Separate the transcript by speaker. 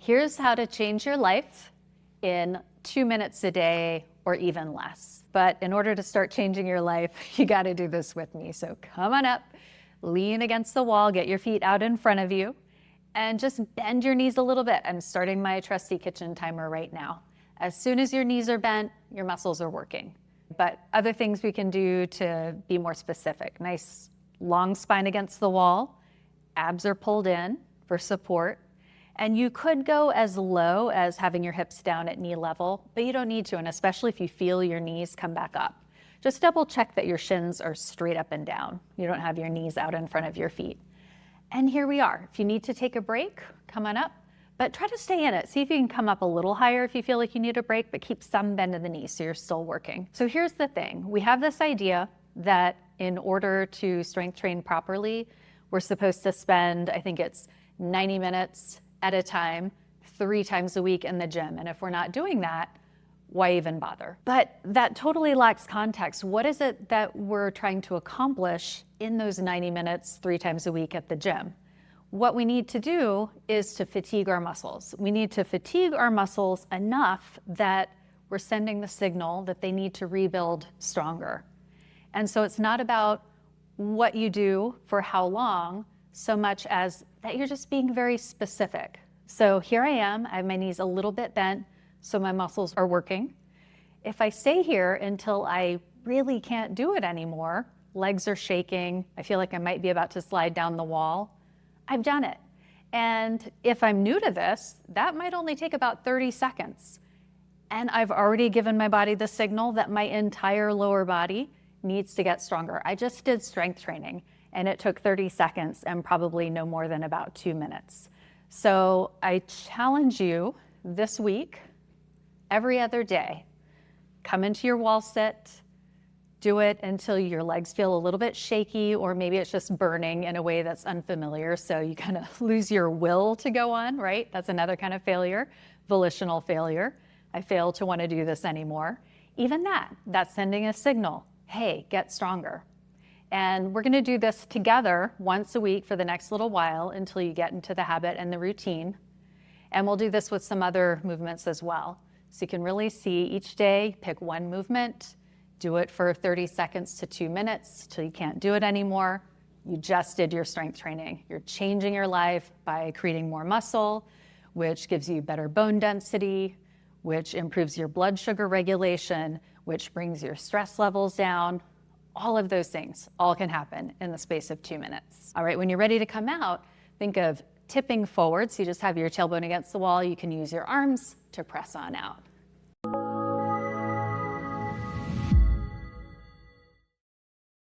Speaker 1: Here's how to change your life in 2 minutes a day or even less. But in order to start changing your life, you got to do this with me. So come on up, lean against the wall, get your feet out in front of you, and just bend your knees a little bit. I'm starting my trusty kitchen timer right now. As soon as your knees are bent, your muscles are working. But other things we can do to be more specific. Nice long spine against the wall, abs are pulled in for support. And you could go as low as having your hips down at knee level, but you don't need to, and especially if you feel your knees come back up. Just double check that your shins are straight up and down. You don't have your knees out in front of your feet. And here we are. If you need to take a break, come on up, but try to stay in it. See if you can come up a little higher if you feel like you need a break, but keep some bend in the knees so you're still working. So here's the thing. We have this idea that in order to strength train properly, we're supposed to spend, I think it's 90 minutes at a time, 3 times a week in the gym. And if we're not doing that, why even bother? But that totally lacks context. What is it that we're trying to accomplish in those 90 minutes, 3 times a week at the gym? What we need to do is to fatigue our muscles. We need to fatigue our muscles enough that we're sending the signal that they need to rebuild stronger. And so it's not about what you do for how long, so much as that you're just being very specific. So here I am, I have my knees a little bit bent, so my muscles are working. If I stay here until I really can't do it anymore, legs are shaking, I feel like I might be about to slide down the wall, I've done it. And if I'm new to this, that might only take about 30 seconds. And I've already given my body the signal that my entire lower body needs to get stronger. I just did strength training, and it took 30 seconds and probably no more than about 2 minutes. So I challenge you this week, every other day, come into your wall sit, do it until your legs feel a little bit shaky, or maybe it's just burning in a way that's unfamiliar. So you kind of lose your will to go on, right? That's another kind of failure, volitional failure. I fail to want to do this anymore. Even that's sending a signal, hey, get stronger. And we're going to do this together once a week for the next little while until you get into the habit and the routine. And we'll do this with some other movements as well. So you can really see each day, pick one movement, do it for 30 seconds to 2 minutes till you can't do it anymore. You just did your strength training. You're changing your life by creating more muscle, which gives you better bone density, which improves your blood sugar regulation, which brings your stress levels down. All of those things all can happen in the space of 2 minutes. All right, when you're ready to come out, think of tipping forward. So you just have your tailbone against the wall. You can use your arms to press on out.